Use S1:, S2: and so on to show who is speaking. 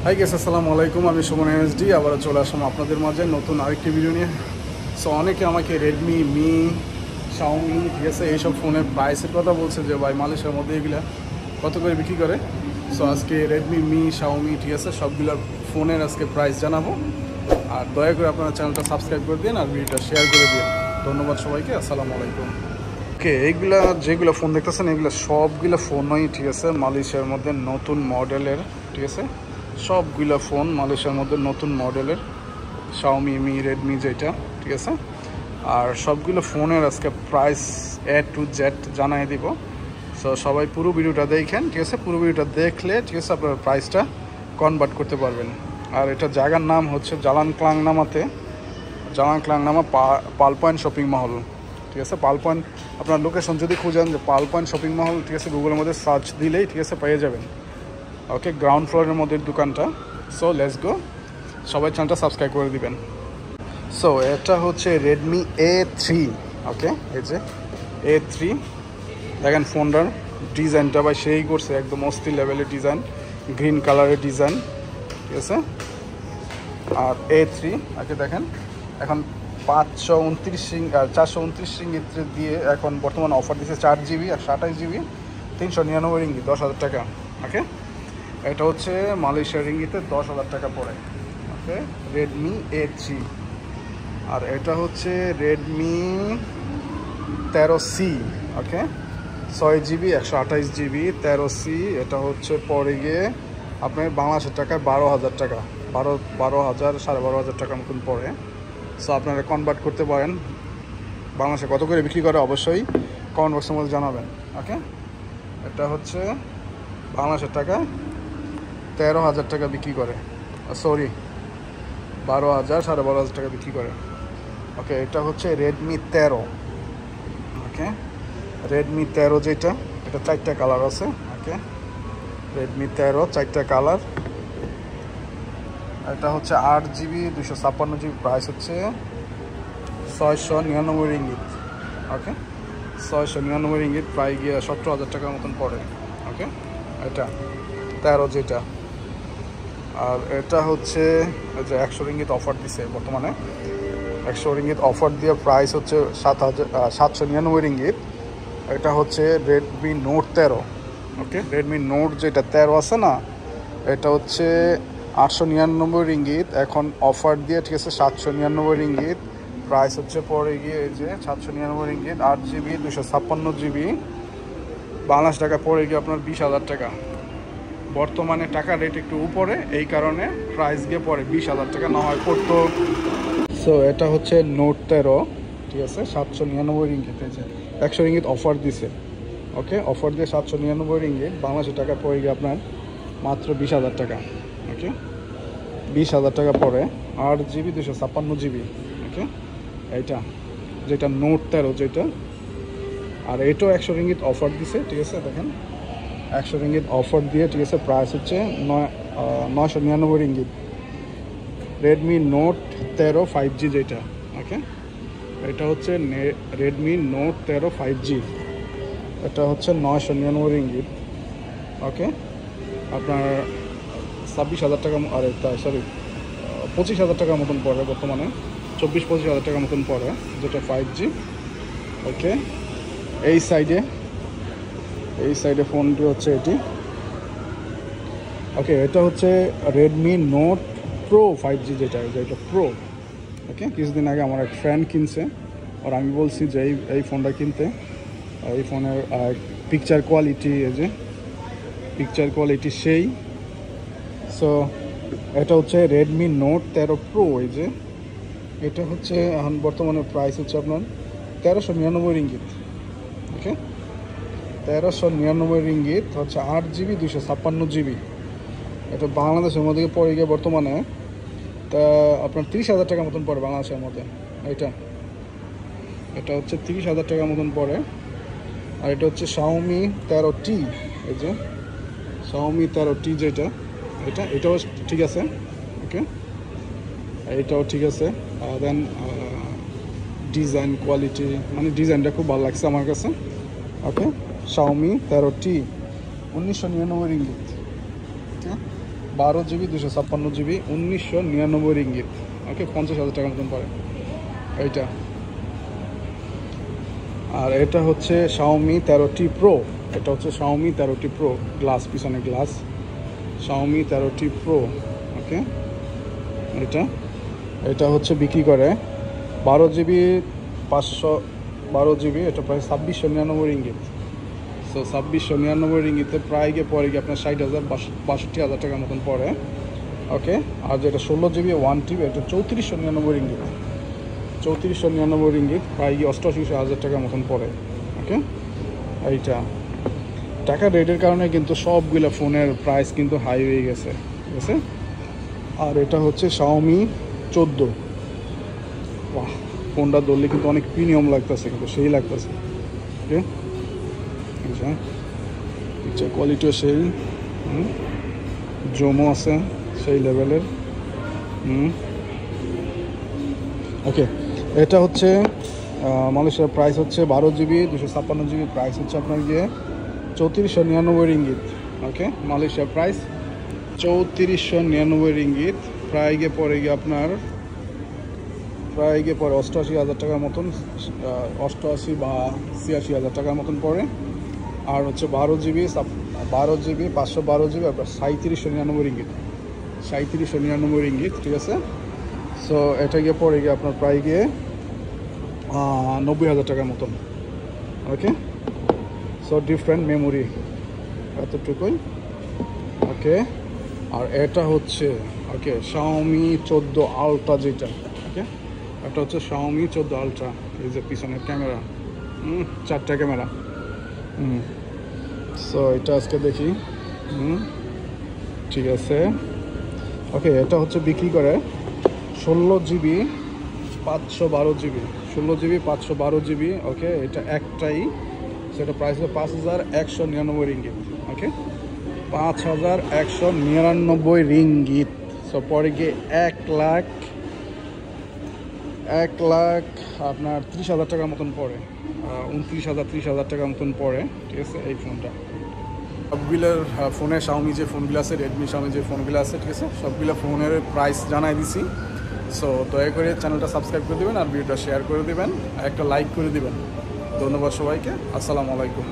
S1: High guess আসসালামু আলাইকুম, আমি সুমন এমএসডি আবারও চলে আসলাম আপনাদের মাঝে নতুন আরেকটি ভিডিও নিয়ে। সো অনেকে আমাকে রেডমি, মি, শাওমি, ঠিক আছে, এইসব ফোনের প্রাইসের কথা বলছে যে ভাই মালয়েশিয়ার মধ্যে এগুলা কত করে বিক্রি করে। সো আজকে রেডমি, মি, শাওমি, ঠিক আছে, সবগুলোর ফোনের আজকে প্রাইস জানাবো। আর দয়া করে আপনারা চ্যানেলটা সাবস্ক্রাইব করে দিন আর ভিডিওটা শেয়ার করে দিন। ধন্যবাদ সবাইকে, আসসালামু আলাইকুম। ওকে, এইগুলা যেগুলো ফোন দেখতেছেন এগুলো সবগুলো ফোনই, ঠিক আছে, মালয়েশিয়ার মধ্যে নতুন মডেলের, ঠিক আছে, সবগুলো ফোন মালয়েশিয়ার মধ্যে নতুন মডেলের, শাওমি, মি, রেডমি যেটা, ঠিক আছে। আর সবগুলো ফোনের আজকে প্রাইস A to Z জানাই দিব। সো সবাই পুরো ভিডিওটা দেখেন, ঠিক আছে। পুরো ভিডিওটা দেখলে, ঠিক আছে, আপনার প্রাইসটা কনভার্ট করতে পারবেন। আর এটা জায়গার নাম হচ্ছে জালান ক্লাংনামা পাল পয়েন্ট শপিং মহল, ঠিক আছে। পাল পয়েন্ট আপনার লোকেশন যদি খুঁজেন যে পাল পয়েন্ট শপিং মহল, ঠিক আছে, গুগলের মধ্যে সার্চ দিলেই, ঠিক আছে, পেয়ে যাবেন। ওকে, গ্রাউন্ড ফ্লোরের মধ্যে দোকানটা। সো লেটস গো, সবাই চ্যানেলটা সাবস্ক্রাইব করে দিবেন। সো এটা হচ্ছে রেডমি A3। ওকে, এই যে A3 দেখেন ফোনটার ডিজাইনটা ভাই সেই করছে, একদম অস্থির লেভেলের ডিজাইন, গ্রিন কালারের ডিজাইন, ঠিক আছে। আর A3 আগে দেখেন এখন 429 রিঙ্গিত দিয়ে এখন বর্তমানে অফার দিচ্ছে 4GB আর 28GB 399 রিঙ্গিত, 10,000 টাকা। ওকে, এটা হচ্ছে মালয়েশিয়ার রিঙ্গিতে 10,000 টাকা পড়ে। ওকে, রেডমি A3। আর এটা হচ্ছে রেডমি 13C। ওকে, 6GB 128GB 13C। এটা হচ্ছে পরে গিয়ে আপনার বাংলাদেশের টাকায় 12,000 টাকা, 12,000 12,500 টাকার মতন পড়ে। সো আপনারা কনভার্ট করতে পারেন, বাংলাদেশে কত করে বিক্রি করে অবশ্যই কমেন্ট বক্সের মধ্যে জানাবেন। ওকে, এটা হচ্ছে বাংলাদেশের টাকা 13,000 টাকা বিক্রি করে, সরি 12,000 12,500 টাকা বিক্রি করে। ওকে, এটা হচ্ছে রেডমি 13। ওকে, রেডমি 13 যেটা, এটা 4টা কালার আছে। ওকে, রেডমি 13 4টা কালার। এটা হচ্ছে 8GB 256GB, প্রাইস হচ্ছে 699 রিঙ্গিত। ওকে, 699 রিঙ্গিত, প্রায় গিয়ে 17,000 টাকার মতন পড়ে। ওকে, এটা 13 যেটা। আর এটা হচ্ছে যে 100 রিঙ্গিত অফার দিছে বর্তমানে, 100 রিঙ্গিত অফার দিয়ে প্রাইস হচ্ছে 799 রিঙ্গিত। এটা হচ্ছে রেডমি নোট 13। ওকে, রেডমি নোট যেটা 13 আছে না, এটা হচ্ছে 899 রিঙ্গিত এখন অফার দিয়ে, ঠিক আছে, 799 রিঙ্গিত, প্রাইস হচ্ছে পরে গিয়ে এই যে 799 রিঙ্গিত, 8GB 256GB বাংলাদেশ টাকা পড়ে গিয়ে আপনার 20,000 টাকা। বর্তমানে টাকা রেট একটু উপরে, এই কারণে প্রাইস গিয়ে পড়ে 20,000 টাকা, না হয় পড়তো। সো এটা হচ্ছে নোট 13, ঠিক আছে, 799 রিঙ্গিত। এই যে 100 রিঙ্গিত অফার দিছে। ওকে, অফার দিয়ে 799 রিঙ্গিত বাংলাদেশের টাকা পড়ে গিয়ে আপনার মাত্র 20,000 টাকা। ওকে, 20,000 টাকা পড়ে, 8GB 256GB। ওকে, এইটা যেটা নোট 13 যেটা। আর এটাও 100 রিঙ্গিত অফার দিছে, ঠিক আছে, দেখেন 100 রিঙ্গিত অফার দিয়ে, ঠিক আছে, প্রাইস হচ্ছে 999 রিঙ্গিত। রেডমি নোট 13 5G যেটা। ওকে, এটা হচ্ছে রেডমি নোট 13 5G, এটা হচ্ছে 999 রিঙ্গিত। ওকে, আপনার 26,000 টাকা, আরে সরি 25,000 টাকার মতন পড়ে বর্তমানে, 24-25,000 টাকার মতন পড়ে যেটা 5G। ওকে, এই সাইডে ফোনটি হচ্ছে এটি। ওকে, এটা হচ্ছে রেডমি নোট প্রো 5G যেটা প্রো। ওকে, কিছুদিন আগে আমার এক ফ্রেন্ড কিনছে, আর আমি বলছি যে এই ফোনটা কিনতে। এই ফোনের পিকচার কোয়ালিটি, এই যে পিকচার কোয়ালিটি সেই। সো এটা হচ্ছে রেডমি নোট 13 প্রো। এই যে এটা হচ্ছে এখন বর্তমানে প্রাইস হচ্ছে আপনার 1399 রিঙ্গিত। ওকে, 1399 রিঙ্গিত হচ্ছে 8GB 256GB। এটা বাংলাদেশের মধ্যে পড়ে গিয়ে বর্তমানে তা আপনার 30,000 টাকার মতন পড়ে বাংলাদেশের মধ্যে। এটা হচ্ছে 30,000 টাকার মতন পড়ে। আর এটা হচ্ছে শাওমি 13T। এই যে শাওমি 13T যেটা, এটাও ঠিক আছে। ওকে, এটাও ঠিক আছে। দেন ডিজাইন কোয়ালিটি, মানে ডিজাইনটা খুব ভালো লাগছে আমার কাছে। ওকে, শাওমি 13T 1999 রিঙ্গিত। ওকে, 12 GB 256 GB 1999 রিঙ্গিত। ওকে, 50,000 টাকার মতন পড়ে এইটা। আর এটা হচ্ছে Xiaomi 13T Pro। এটা হচ্ছে Xiaomi 13T Pro, গ্লাস, পিছনে গ্লাস, Xiaomi 13T Pro। ওকে, এটা হচ্ছে বিক্রি করে 12 GB 512 GB, এটা প্রায় 2699 রিঙ্গিত। সো 2699 রিঙ্গিতে প্রায় গিয়ে পরে গিয়ে আপনার 60,000 62,000 টাকার মতন পড়ে। ওকে, আর যেটা 16 GB 1TB, এটা 3499 রিঙ্গিত। 3499 রিঙ্গিত, প্রায় গিয়ে 88,000 টাকার মতন পড়ে। ওকে, এইটা টাকা রেটের কারণে কিন্তু সবগুলো ফোনের প্রাইস কিন্তু হাই হয়ে গেছে, ঠিক আছে। আর এটা হচ্ছে Xiaomi 14। বাহ, ফোনটা ধরলে কিন্তু অনেক প্রিমিয়াম লাগতেছে, কিন্তু সেই লাগতেছে। ওকে, আচ্ছা, কোয়ালিটিও সেই, জমও আছে সেই লেভেলের। ওকে, এটা হচ্ছে মালয়েশিয়ার প্রাইস হচ্ছে 12 GB 256 GB, প্রাইস হচ্ছে আপনার গিয়ে 3499 রিঙ্গিত। ওকে, মালয়েশিয়ার প্রাইস 3499 রিঙ্গিত, প্রায় গিয়ে পরে গিয়ে আপনার প্রায় গিয়ে পরে 88,000 টাকার মতন, 88 বা 86,000 টাকার মতন পড়ে। আর হচ্ছে 12 GB 512 GB আপনার 3799 রিঙ্গিত, 3799 রিঙ্গিত, ঠিক আছে। সো এটা গিয়ে পরে গিয়ে আপনার প্রায় গিয়ে 90,000 টাকার মতন। ওকে, সো ডিফারেন্ট মেমোরি এতটুকুই। ওকে, আর এটা হচ্ছে ওকে Xiaomi 14 Ultra যেটা। ওকে, এটা হচ্ছে Xiaomi 14 Ultra। এই যে পিছনের ক্যামেরা, 4টা ক্যামেরা। সো এটা আজকে দেখি। ঠিক আছে। ওকে, এটা হচ্ছে বিক্রি করে 16 GB 512 GB, 16 GB 512 GB। ওকে, এটা একটাই, সেটা প্রাইস হচ্ছে 5199 রিঙ্গিত। ওকে, 5199 রিঙ্গিত। সো পরে গিয়ে 1 লাখ আপনার 30,000 টাকার মতন পড়ে, 29,000-30,000 টাকার মতন পড়ে, ঠিক আছে। এই ফোনটা সবগুলোর ফোনে Xiaomi যে ফোনগুলো আছে, Redmi Xiaomi যে ফোনগুলো আছে, ঠিক আছে, সবগুলো ফোনের প্রাইস জানাই দিছি। সো দয়া করে চ্যানেলটা সাবস্ক্রাইব করে দেবেন, আর ভিডিওটা শেয়ার করে দেবেন, একটা লাইক করে দেবেন। ধন্যবাদ সবাইকে, আসসালামু আলাইকুম।